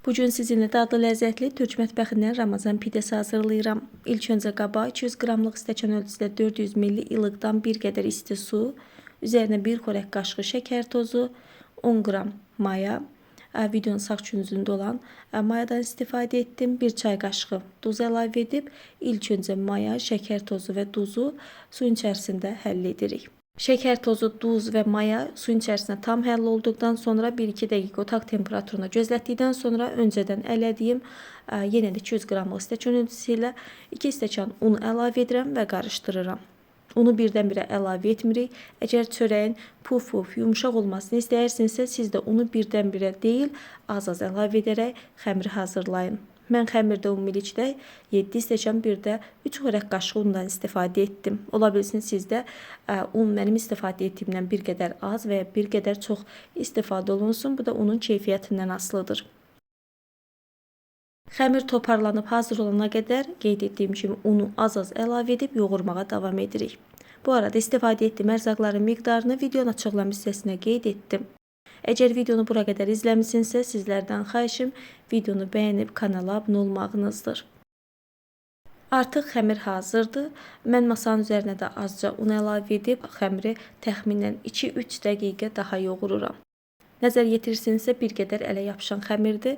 Bugün sizinlə dadlı ləzzətli Türk mətbəxindən Ramazan pidəsi hazırlayıram. İlk öncə qaba 200 qramlıq stəkan ölçüsündə 400 ml ilıqdan bir qədər isti su, üzərinə 1 xörək qaşığı şəkər tozu, 10 qram maya, videonun sağ küncündə olan mayadan istifadə etdim. 1 çay qaşığı duz əlavə edib ilk öncə maya, şəkər tozu və duzu suyun içərisində həll edirik. Şəkər tozu, duz və maya suyun içərisində tam həll olduqdan sonra 1-2 dəqiqə otaq temperaturuna gözlətdikdən sonra öncədən ələdiyim yenə də 200 qramlıq stəkan ölçüsü ilə 2 stəkan un əlavə edirəm və qarışdırıram. Unu birdən-birə əlavə etmirik. Əgər çörəyin puf-puf, yumuşaq olmasını istəyirsinizsə, siz də unu birdən-birə deyil, az-az əlavə edərək xəmiri hazırlayın. Mən xəmirdə ümumilikdə 7 stəkan, bir də 3 xörək qaşığı undan istifadə etdim. Ola bilsin sizdə un mənim istifadə etdiyimdən bir qədər az və ya bir qədər çox istifadə olunsun. Bu da unun keyfiyyətindən asılıdır. Xəmir toparlanıb hazır olana qədər qeyd etdiyim kimi unu az-az əlavə edib yoğurmağa davam edirik. Bu arada istifadə etdiyim ərzaqların miqdarını videonun açıqlama hissəsinə qeyd etdim. Əgər videonu bura qədər izləmisinizsə, sizlərdən xahişim videonu bəyənib kanala abunə olmağınızdır. Artıq xəmir hazırdır. Mən masanın üzərinə də azca un əlavə edib xəmiri təxminən 2-3 dəqiqə daha yoğururam. Nəzər yetirsinizsə bir qədər ələ yapışan xəmirdir.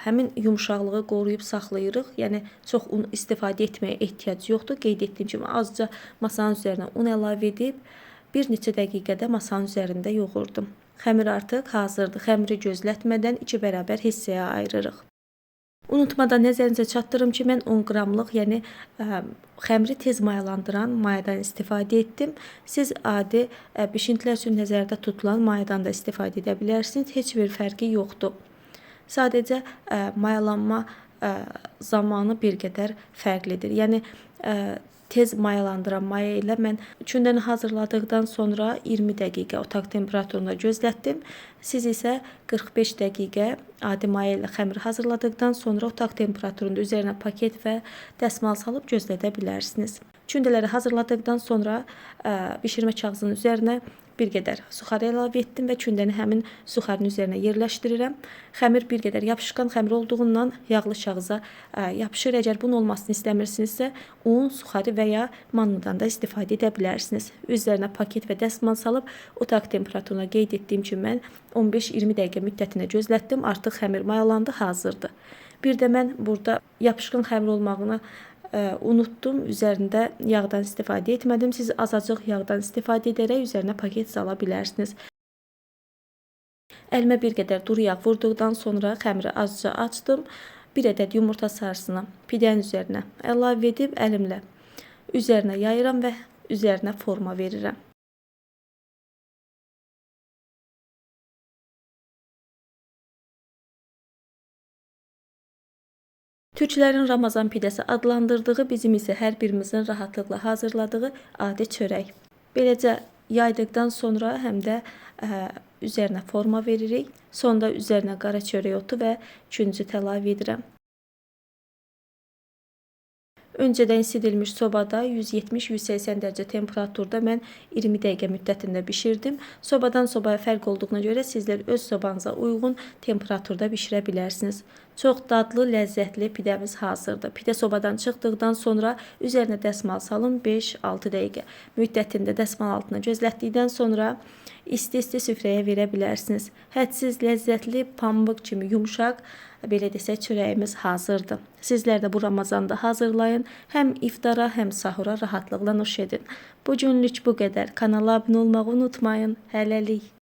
Həmin yumuşaqlığı qoruyub saxlayırıq. Yəni çox un istifadə etməyə ehtiyac yoxdur. Qeyd etdiyim kimi azca masanın üzərinə un əlavə edib bir neçə dəqiqədə masanın üzərində yoğurdum. Xəmir artıq hazırdır. Xəmiri gözlətmədən 2 bərabər hissəyə ayırırıq. Unutmadan nəzərinizə çatdırım ki, mən 10 qramlıq, yəni xəmiri tez mayalandıran mayadan istifadə etdim. Siz adi bişintilər üçün nəzərdə tutulan mayadan da istifadə edə bilərsiniz. Heç bir fərqi yoxdur. Sadəcə mayalanma zamanı bir qədər fərqlidir. Yəni tez mayalandıran maya ilə mən kündəni hazırladıqdan sonra 20 dəqiqə otaq temperaturunda gözlətdim. Siz isə 45 dəqiqə adi maya ilə xəmir hazırladıqdan sonra otaq temperaturunda üzərinə paket və dəsmal salıb gözlədə bilərsiniz. Kündələri hazırladıqdan sonra bişirmə kağızının üzərinə bir qədər suxarı əlavə etdim və kündəni həmin suxarının üzərinə yerləşdirirəm. Xəmir bir qədər yapışqan xəmir olduğundan yağlı kağıza yapışır. Əgər bunun olmasını istəmirsinizsə, un, suxarı və ya mannudan da istifadə edə bilərsiniz. Üzərinə paket və dəsmal salıb otaq temperaturuna qeyd etdiyim kimi mən 15-20 dəqiqə müddətində gözlətdim. Artıq xəmir mayalandı, hazırdır. Bir də mən burada yapışqan xəmir olmağını unutdum. Üzərində yağdan istifadə etmədim. Siz azacıq yağdan istifadə edərək üzərinə paket sala bilərsiniz. Əlimə bir qədər duru yağ vurduqdan sonra xəmiri azca açdım. Bir ədəd yumurta sarısını pidənin üzərinə əlavə edib əlimlə üzərinə yayıram və üzərinə forma verirəm. Türklərin Ramazan pidəsi adlandırdığı, bizim isə hər birimizin rahatlıqla hazırladığı adi çörək. Beləcə yaydıqdan sonra həm də üzərinə forma veririk. Sonda üzərinə qara çörək otu və küncüt əlavə edirəm. Öncədən isidilmiş sobada 170-180 dərəcə temperaturda mən 20 dəqiqə müddətində bişirdim. Sobadan sobaya fərq olduğuna görə sizlər öz sobanıza uyğun temperaturda bişirə bilərsiniz. Çox dadlı, ləzzətli pidəmiz hazırdır. Pidə sobadan çıxdıqdan sonra üzərinə dəsmal salın 5-6 dəqiqə müddətində dəsmal altına gözlətdikdən sonra isti-isti süfrəyə verə bilərsiniz. Hədsiz ləzzətli, pambıq kimi yumuşaq, belə desək, çörəyimiz hazırdır. Sizlər də bu Ramazanda hazırlayın. Həm iftara, həm sahura rahatlıqla nuş edin. Bu günlük bu qədər. Kanala abunə olmağı unutmayın. Hələlik.